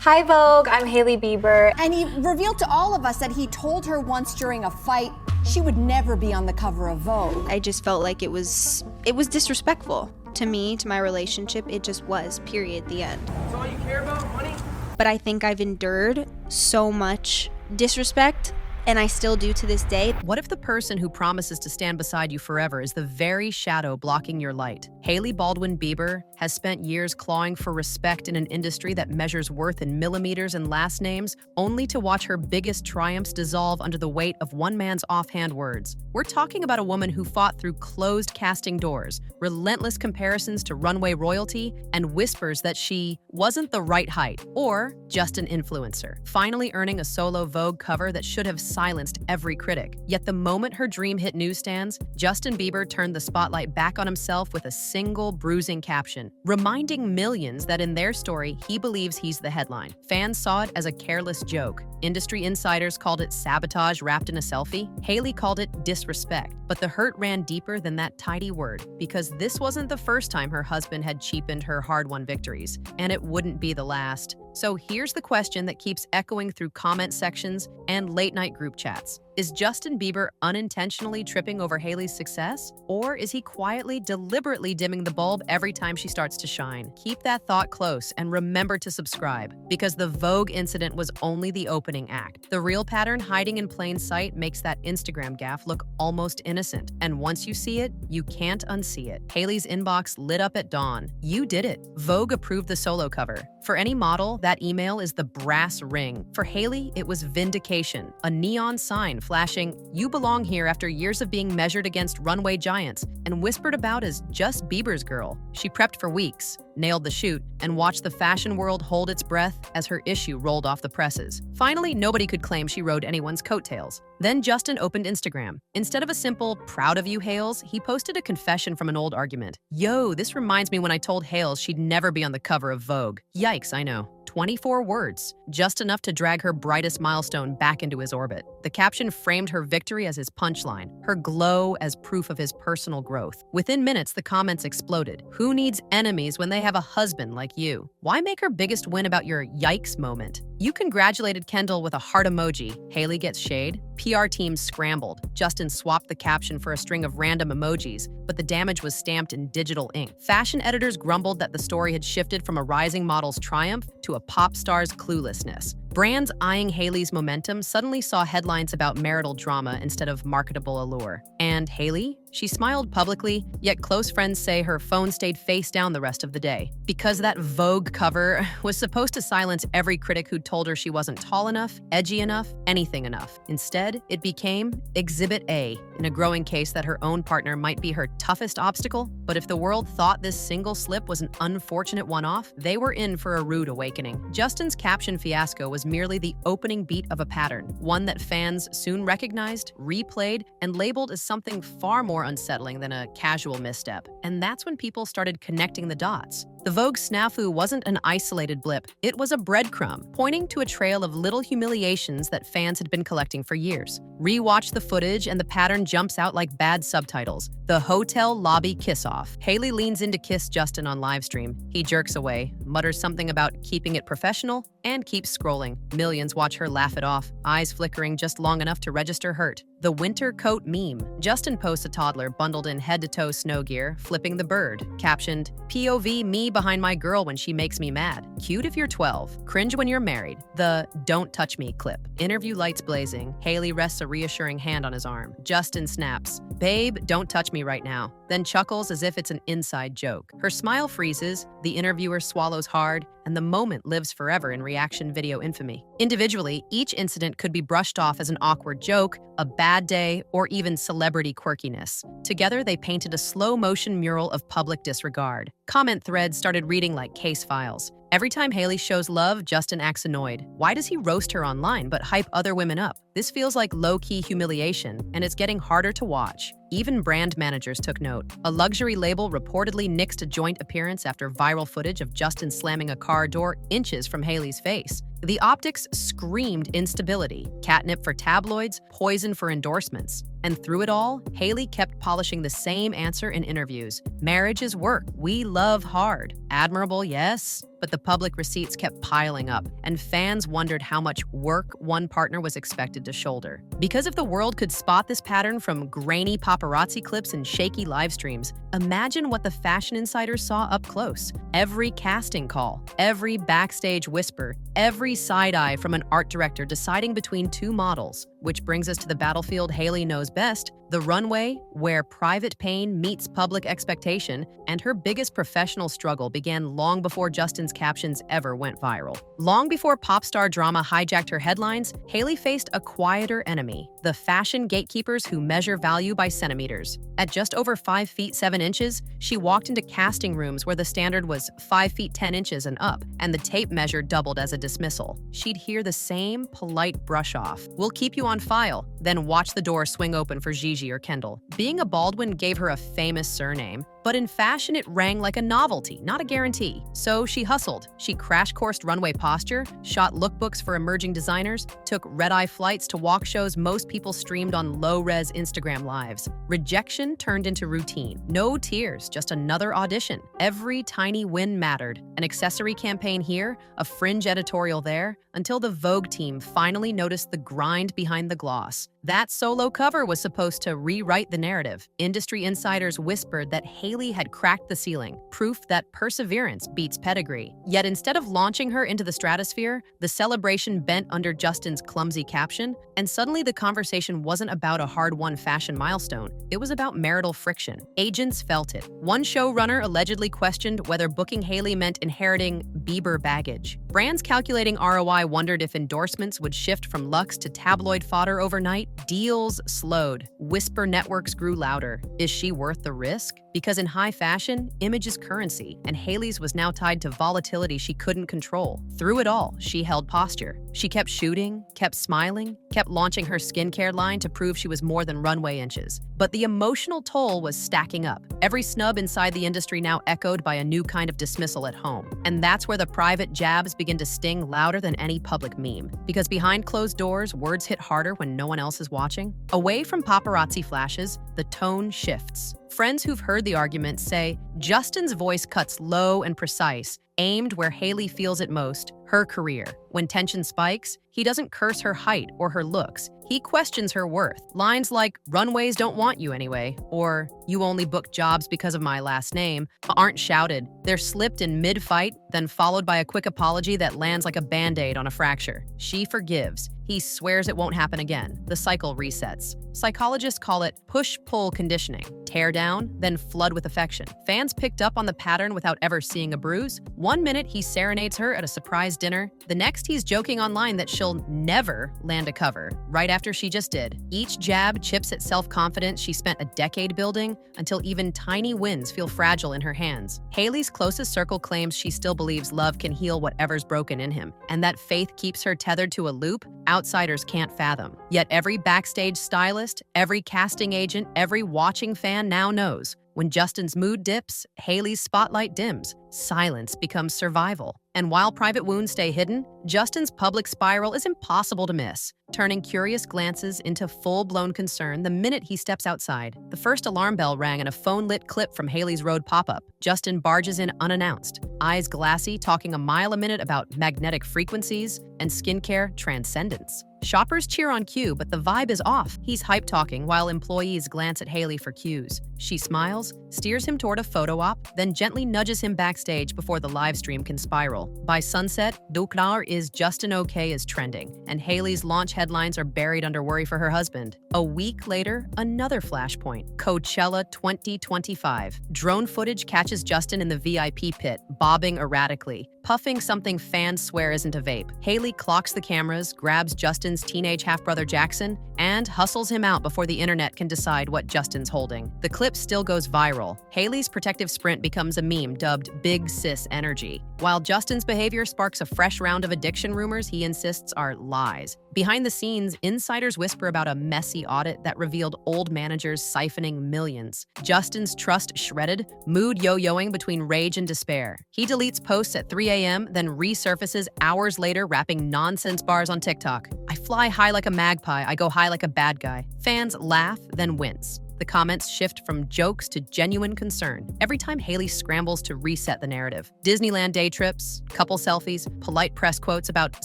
Hi Vogue, I'm Hailey Bieber. And he revealed to all of us that he told her once during a fight she would never be on the cover of Vogue. I just felt like it was disrespectful to me, to my relationship. It just was, period, the end. That's all you care about, money? But I think I've endured so much disrespect, and I still do to this day. What if the person who promises to stand beside you forever is the very shadow blocking your light? Hailey Baldwin Bieber has spent years clawing for respect in an industry that measures worth in millimeters and last names, only to watch her biggest triumphs dissolve under the weight of one man's offhand words. We're talking about a woman who fought through closed casting doors, relentless comparisons to runway royalty, and whispers that she wasn't the right height or just an influencer, finally earning a solo Vogue cover that should have silenced every critic. Yet the moment her dream hit newsstands, Justin Bieber turned the spotlight back on himself with a single bruising caption, reminding millions that in their story, he believes he's the headline. Fans saw it as a careless joke. Industry insiders called it sabotage wrapped in a selfie. Hailey called it disrespect. But the hurt ran deeper than that tidy word, because this wasn't the first time her husband had cheapened her hard-won victories, and it wouldn't be the last. So here's the question that keeps echoing through comment sections and late-night group chats. Is Justin Bieber unintentionally tripping over Hailey's success? Or is he quietly, deliberately dimming the bulb every time she starts to shine? Keep that thought close and remember to subscribe, because the Vogue incident was only the opening act. The real pattern hiding in plain sight makes that Instagram gaffe look almost innocent. And once you see it, you can't unsee it. Hailey's inbox lit up at dawn. You did it. Vogue approved the solo cover. For any model, that email is the brass ring. For Hailey, it was vindication, a neon sign flashing, "You belong here," after years of being measured against runway giants and whispered about as just Bieber's girl. She prepped for weeks, nailed the shoot, and watched the fashion world hold its breath as her issue rolled off the presses. Finally, nobody could claim she rode anyone's coattails. Then Justin opened Instagram. Instead of a simple, "proud of you, Hales," he posted a confession from an old argument. "Yo, this reminds me when I told Hales she'd never be on the cover of Vogue. Yikes, I know." 24 words, just enough to drag her brightest milestone back into his orbit. The caption framed her victory as his punchline, her glow as proof of his personal growth. Within minutes, the comments exploded. Who needs enemies when they have a husband like you? Why make her biggest win about your yikes moment? You congratulated Kendall with a heart emoji. Hailey gets shade. PR teams scrambled. Justin swapped the caption for a string of random emojis, but the damage was stamped in digital ink. Fashion editors grumbled that the story had shifted from a rising model's triumph to a pop star's cluelessness. Brands eyeing Hailey's momentum suddenly saw headlines about marital drama instead of marketable allure. And Hailey? She smiled publicly, yet close friends say her phone stayed face down the rest of the day. Because that Vogue cover was supposed to silence every critic who told her she wasn't tall enough, edgy enough, anything enough. Instead, it became Exhibit A, in a growing case that her own partner might be her toughest obstacle. But if the world thought this single slip was an unfortunate one-off, they were in for a rude awakening. Justin's caption fiasco was merely the opening beat of a pattern, one that fans soon recognized, replayed, and labeled as something far more unsettling than a casual misstep. And that's when people started connecting the dots. The Vogue snafu wasn't an isolated blip. It was a breadcrumb, pointing to a trail of little humiliations that fans had been collecting for years. Rewatch the footage and the pattern jumps out like bad subtitles. The hotel lobby kiss-off. Hailey leans in to kiss Justin on livestream. He jerks away, mutters something about keeping it professional, and keeps scrolling. Millions watch her laugh it off, eyes flickering just long enough to register hurt. The winter coat meme. Justin posts a toddler bundled in head-to-toe snow gear, flipping the bird, captioned, "POV me behind my girl when she makes me mad. Cute if you're 12. Cringe when you're married." The "don't touch me" clip. Interview lights blazing. Hailey rests a reassuring hand on his arm. Justin snaps, "Babe, don't touch me right now," then chuckles as if it's an inside joke. Her smile freezes, the interviewer swallows hard, and the moment lives forever in reaction video infamy. Individually, each incident could be brushed off as an awkward joke, a bad day, or even celebrity quirkiness. Together, they painted a slow-motion mural of public disregard. Comment threads started reading like case files. Every time Hailey shows love, Justin acts annoyed. Why does he roast her online but hype other women up? This feels like low-key humiliation, and it's getting harder to watch. Even brand managers took note. A luxury label reportedly nixed a joint appearance after viral footage of Justin slamming a car door inches from Hailey's face. The optics screamed instability, catnip for tabloids, poison for endorsements. And through it all, Hailey kept polishing the same answer in interviews. Marriage is work. We love hard. Admirable, yes, but the public receipts kept piling up, and fans wondered how much work one partner was expected to shoulder. Because if the world could spot this pattern from grainy paparazzi clips and shaky live streams, imagine what the fashion insiders saw up close. Every casting call, every backstage whisper, every side eye from an art director deciding between two models. Which brings us to the battlefield Hailey knows best, the runway, where private pain meets public expectation, and her biggest professional struggle began long before Justin's captions ever went viral. Long before pop star drama hijacked her headlines, Hailey faced a quieter enemy, the fashion gatekeepers who measure value by centimeters. At just over 5 feet 7 inches, she walked into casting rooms where the standard was 5 feet 10 inches and up, and the tape measure doubled as a dismissal. She'd hear the same polite brush off. "We'll keep you on file," then watch the door swing open for Gigi or Kendall. Being a Baldwin gave her a famous surname, but in fashion it rang like a novelty, not a guarantee. So she hustled. She crash-coursed runway posture, shot lookbooks for emerging designers, took red-eye flights to walk shows most people streamed on low-res Instagram lives. Rejection turned into routine. No tears, just another audition. Every tiny win mattered. An accessory campaign here, a fringe editorial there, until the Vogue team finally noticed the grind behind the gloss. That solo cover was supposed to rewrite the narrative. Industry insiders whispered that Hailey had cracked the ceiling, proof that perseverance beats pedigree. Yet instead of launching her into the stratosphere, the celebration bent under Justin's clumsy caption, and suddenly the conversation wasn't about a hard-won fashion milestone. It was about marital friction. Agents felt it. One showrunner allegedly questioned whether booking Hailey meant inheriting Bieber baggage. Brands calculating ROI wondered if endorsements would shift from luxe to tabloid fodder overnight. Deals slowed. Whisper networks grew louder. Is she worth the risk? Because in high fashion, image is currency, and Hailey's was now tied to volatility she couldn't control. Through it all, she held posture. She kept shooting, kept smiling, kept launching her skincare line to prove she was more than runway inches. But the emotional toll was stacking up. Every snub inside the industry now echoed by a new kind of dismissal at home. And that's where the private jabs begin to sting louder than any public meme. Because behind closed doors, words hit harder when no one else is watching. Away from paparazzi flashes, the tone shifts. Friends who've heard the argument say, Justin's voice cuts low and precise, aimed where Hailey feels it most, her career. When tension spikes, he doesn't curse her height or her looks. He questions her worth. Lines like, "Runways don't want you anyway," or "You only book jobs because of my last name," aren't shouted. They're slipped in mid-fight, then followed by a quick apology that lands like a band-aid on a fracture. She forgives. He swears it won't happen again. The cycle resets. Psychologists call it push-pull conditioning. Tear down, then flood with affection. Fans picked up on the pattern without ever seeing a bruise. One minute he serenades her at a surprise dinner. The next he's joking online that she'll never land a cover, right after she just did. Each jab chips at self-confidence she spent a decade building, until even tiny wins feel fragile in her hands. Hailey's closest circle claims she still believes love can heal whatever's broken in him, and that faith keeps her tethered to a loop outsiders can't fathom. Yet every backstage stylist, every casting agent, every watching fan now knows, when Justin's mood dips, Hailey's spotlight dims. Silence becomes survival. And while private wounds stay hidden, Justin's public spiral is impossible to miss, turning curious glances into full-blown concern the minute he steps outside. The first alarm bell rang in a phone-lit clip from Hailey's Road pop-up. Justin barges in unannounced, eyes glassy, talking a mile a minute about magnetic frequencies and skincare transcendence. Shoppers cheer on cue, but the vibe is off. He's hype-talking while employees glance at Hailey for cues. She smiles, steers him toward a photo op, then gently nudges him backstage before the live stream can spiral. By sunset, Duknar is Justin okay is trending, and Hailey's launch headlines are buried under worry for her husband. A week later, another flashpoint. Coachella 2025. Drone footage catches Justin in the VIP pit, bobbing erratically, puffing something fans swear isn't a vape. Hailey clocks the cameras, grabs Justin's teenage half-brother Jackson, and hustles him out before the internet can decide what Justin's holding. The clip still goes viral, viral. Hailey's protective sprint becomes a meme dubbed Big Sis Energy, while Justin's behavior sparks a fresh round of addiction rumors he insists are lies. Behind the scenes, insiders whisper about a messy audit that revealed old managers siphoning millions. Justin's trust shredded, mood yo-yoing between rage and despair. He deletes posts at 3 a.m., then resurfaces hours later rapping nonsense bars on TikTok. I fly high like a magpie, I go high like a bad guy. Fans laugh, then wince. The comments shift from jokes to genuine concern every time Hailey scrambles to reset the narrative. Disneyland day trips, couple selfies, polite press quotes about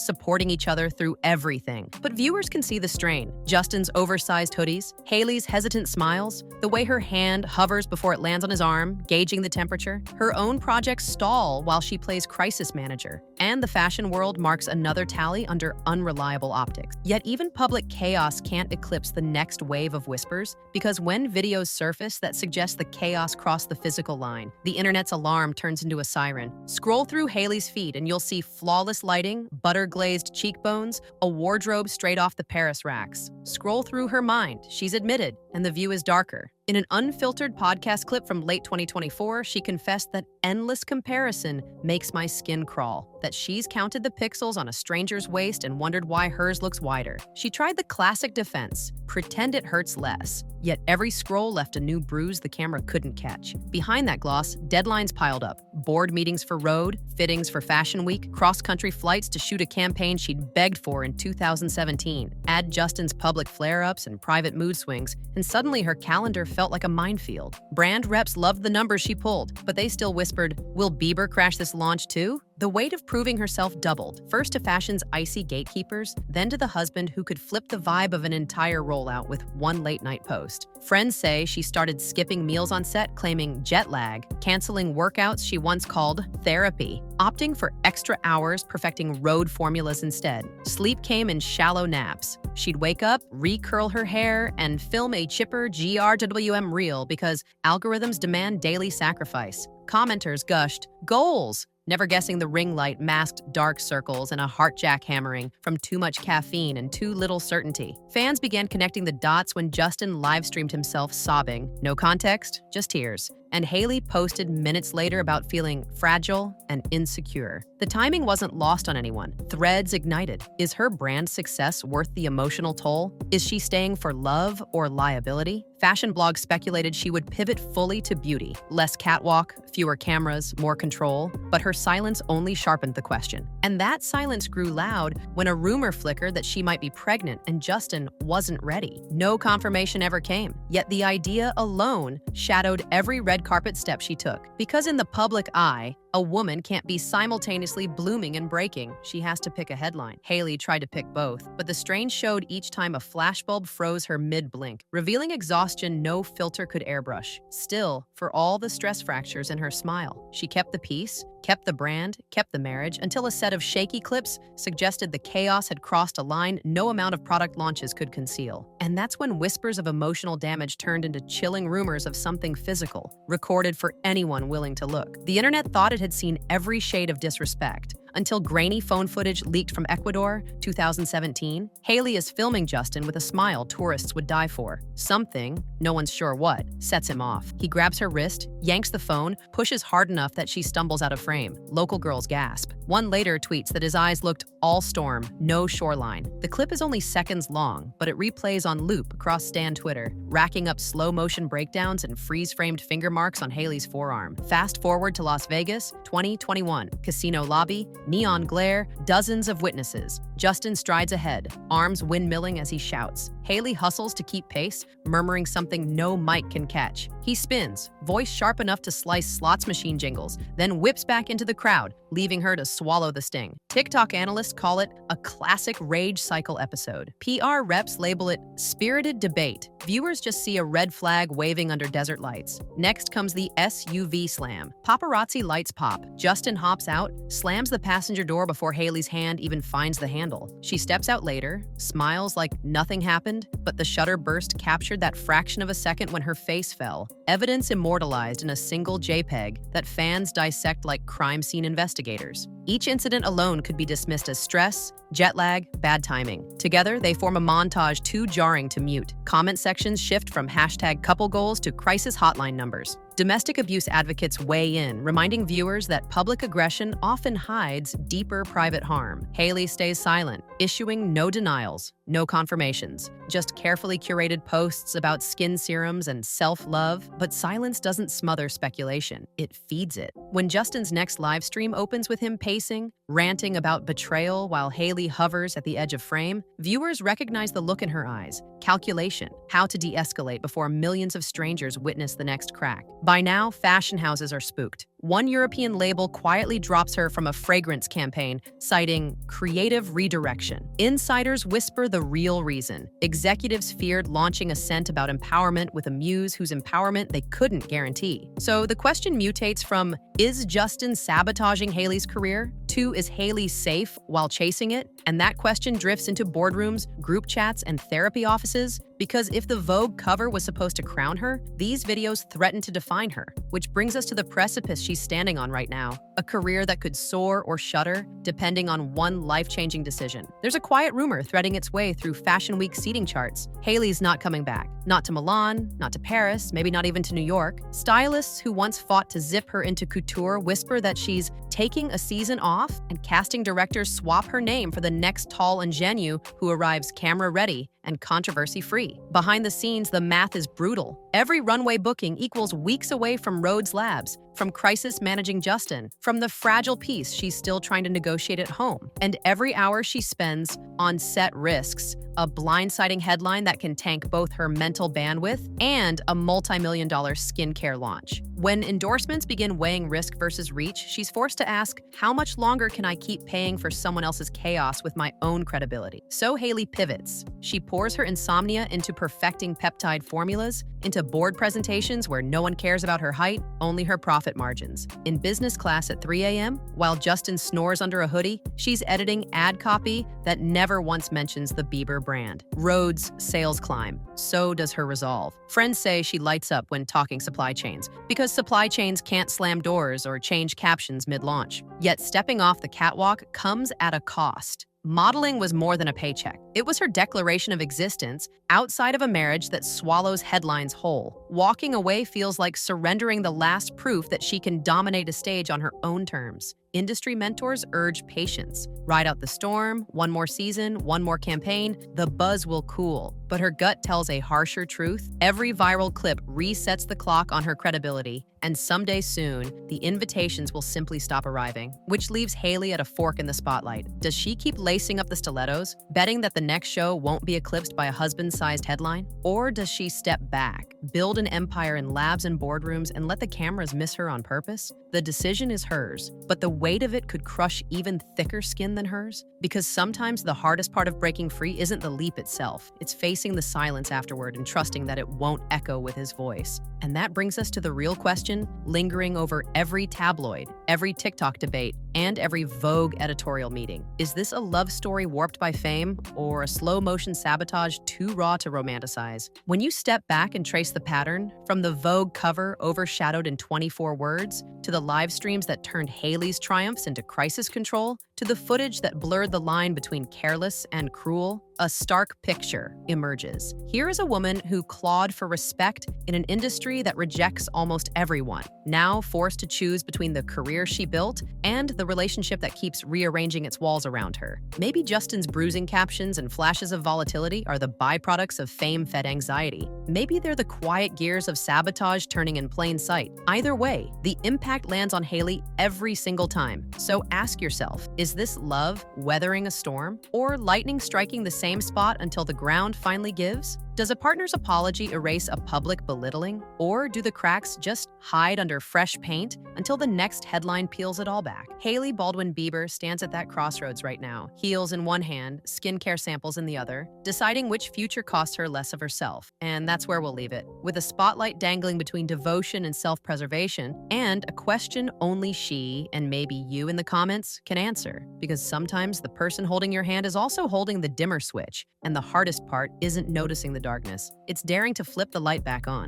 supporting each other through everything. But viewers can see the strain. Justin's oversized hoodies, Hailey's hesitant smiles, the way her hand hovers before it lands on his arm, gauging the temperature. Her own projects stall while she plays crisis manager. And the fashion world marks another tally under unreliable optics. Yet even public chaos can't eclipse the next wave of whispers, because when videos surface that suggest the chaos crossed the physical line, the internet's alarm turns into a siren. Scroll through Hailey's feed and you'll see flawless lighting, butter-glazed cheekbones, a wardrobe straight off the Paris racks. Scroll through her mind, she's admitted, and the view is darker. In an unfiltered podcast clip from late 2024, she confessed that endless comparison makes my skin crawl, that she's counted the pixels on a stranger's waist and wondered why hers looks wider. She tried the classic defense, pretend it hurts less. Yet every scroll left a new bruise the camera couldn't catch. Behind that gloss, deadlines piled up. Board meetings for Road, fittings for Fashion Week, cross-country flights to shoot a campaign she'd begged for in 2017. Add Justin's public flare-ups and private mood swings, and suddenly her calendar felt like a minefield. Brand reps loved the numbers she pulled, but they still whispered, "Will Bieber crash this launch too?" The weight of proving herself doubled, first to fashion's icy gatekeepers, then to the husband who could flip the vibe of an entire rollout with one late-night post. Friends say she started skipping meals on set, claiming jet lag, canceling workouts she once called therapy, opting for extra hours perfecting road formulas instead. Sleep came in shallow naps. She'd wake up, recurl her hair, and film a chipper GRWM reel because algorithms demand daily sacrifice. Commenters gushed, "Goals!" never guessing the ring light masked dark circles and a heart jackhammering from too much caffeine and too little certainty. Fans began connecting the dots when Justin live-streamed himself sobbing. No context, just tears. And Hailey posted minutes later about feeling fragile and insecure. The timing wasn't lost on anyone. Threads ignited. Is her brand success worth the emotional toll? Is she staying for love or liability? Fashion blogs speculated she would pivot fully to beauty. Less catwalk, fewer cameras, more control. But her silence only sharpened the question. And that silence grew loud when a rumor flickered that she might be pregnant and Justin wasn't ready. No confirmation ever came. Yet the idea alone shadowed every red carpet step she took. Because in the public eye, a woman can't be simultaneously blooming and breaking. She has to pick a headline. Hailey tried to pick both, but the strain showed each time a flashbulb froze her mid-blink, revealing exhaustion no filter could airbrush. Still, for all the stress fractures in her smile, she kept the peace, kept the brand, kept the marriage, until a set of shaky clips suggested the chaos had crossed a line no amount of product launches could conceal. And that's when whispers of emotional damage turned into chilling rumors of something physical, recorded for anyone willing to look. The internet thought it had seen every shade of disrespect, until grainy phone footage leaked from Ecuador, 2017. Hailey is filming Justin with a smile tourists would die for. Something, no one's sure what, sets him off. He grabs her wrist, yanks the phone, pushes hard enough that she stumbles out of frame. Local girls gasp. One later tweets that his eyes looked all storm, no shoreline. The clip is only seconds long, but it replays on loop across Stan Twitter, racking up slow-motion breakdowns and freeze-framed finger marks on Hailey's forearm. Fast forward to Las Vegas, 2021. Casino lobby, neon glare, dozens of witnesses. Justin strides ahead, arms windmilling as he shouts. Hailey hustles to keep pace, murmuring something no mic can catch. He spins, voice sharp enough to slice slots machine jingles, then whips back into the crowd, leaving her to swallow the sting. TikTok analysts call it a classic rage cycle episode. PR reps label it spirited debate. Viewers just see a red flag waving under desert lights. Next comes the SUV slam. Paparazzi lights pop. Justin hops out, slams the passenger door before Hailey's hand even finds the handle. She steps out later, smiles like nothing happened, but the shutter burst captured that fraction of a second when her face fell. Evidence immortalized in a single JPEG that fans dissect like crime scene investigators. Each incident alone could be dismissed as stress, jet lag, bad timing. Together, they form a montage too jarring to mute. Comment sections shift from hashtag couple goals to crisis hotline numbers. Domestic abuse advocates weigh in, reminding viewers that public aggression often hides deeper private harm. Hailey stays silent, issuing no denials, no confirmations, just carefully curated posts about skin serums and self-love. But silence doesn't smother speculation, it feeds it. When Justin's next live stream opens with him pacing, ranting about betrayal while Hailey hovers at the edge of frame, viewers recognize the look in her eyes. Calculation, how to de-escalate before millions of strangers witness the next crack. By now, fashion houses are spooked. One European label quietly drops her from a fragrance campaign, citing creative redirection. Insiders whisper the real reason. Executives feared launching a scent about empowerment with a muse whose empowerment they couldn't guarantee. So the question mutates from, is Justin sabotaging Hailey's career? To, is Hailey safe while chasing it? And that question drifts into boardrooms, group chats, and therapy offices, because if the Vogue cover was supposed to crown her, these videos threaten to define her. Which brings us to the precipice she's standing on right now, a career that could soar or shudder, depending on one life-changing decision. There's a quiet rumor threading its way through Fashion Week seating charts. Hailey's not coming back. Not to Milan, not to Paris, maybe not even to New York. Stylists who once fought to zip her into couture whisper that she's taking a season off, and casting directors swap her name for the next tall ingenue who arrives camera-ready and controversy-free. Behind the scenes, the math is brutal. Every runway booking equals weeks away from Rhodes Labs, from crisis managing Justin, from the fragile peace she's still trying to negotiate at home. And every hour she spends on set risks a blindsiding headline that can tank both her mental bandwidth and a multi-million-dollar skincare launch. When endorsements begin weighing risk versus reach, she's forced to ask, how much longer can I keep paying for someone else's chaos with my own credibility? So Hailey pivots. She pours her insomnia into perfecting peptide formulas, into board presentations where no one cares about her height, only her profit margins. In business class at 3 a.m., while Justin snores under a hoodie, she's editing ad copy that never once mentions the Bieber brand. Rhodes' sales climb. So does her resolve. Friends say she lights up when talking supply chains, because supply chains can't slam doors or change captions mid-launch. Yet stepping off the catwalk comes at a cost. Modeling was more than a paycheck. It was her declaration of existence outside of a marriage that swallows headlines whole. Walking away feels like surrendering the last proof that she can dominate a stage on her own terms. Industry mentors urge patience. Ride out the storm, one more season, one more campaign, the buzz will cool. But her gut tells a harsher truth. Every viral clip resets the clock on her credibility, and someday soon, the invitations will simply stop arriving, which leaves Hailey at a fork in the spotlight. Does she keep lacing up the stilettos, betting that the next show won't be eclipsed by a husband-sized headline? Or does she step back, build an empire in labs and boardrooms, and let the cameras miss her on purpose? The decision is hers, but the weight of it could crush even thicker skin than hers, because sometimes the hardest part of breaking free isn't the leap itself. It's facing the silence afterward and trusting that it won't echo with his voice. And that brings us to the real question, lingering over every tabloid, every TikTok debate, and every Vogue editorial meeting. Is this a love story warped by fame, or a slow-motion sabotage too raw to romanticize? When you step back and trace the pattern, from the Vogue cover overshadowed in 24 words, to the live streams that turned Hailey's triumphs into crisis control, to the footage that blurred the line between careless and cruel, a stark picture emerges. Here is a woman who clawed for respect in an industry that rejects almost everyone, now forced to choose between the career she built and the relationship that keeps rearranging its walls around her. Maybe Justin's bruising captions and flashes of volatility are the byproducts of fame-fed anxiety. Maybe they're the quiet gears of sabotage turning in plain sight. Either way, the impact lands on Hailey every single time. So ask yourself, is this love weathering a storm, or lightning striking the same spot until the ground finally gives? Does a partner's apology erase a public belittling, or do the cracks just hide under fresh paint until the next headline peels it all back? Hailey Baldwin Bieber stands at that crossroads right now, heels in one hand, skincare samples in the other, deciding which future costs her less of herself. And that's where we'll leave it, with a spotlight dangling between devotion and self-preservation, and a question only she, and maybe you in the comments, can answer. Because sometimes the person holding your hand is also holding the dimmer switch, and the hardest part isn't noticing the darkness. It's daring to flip the light back on.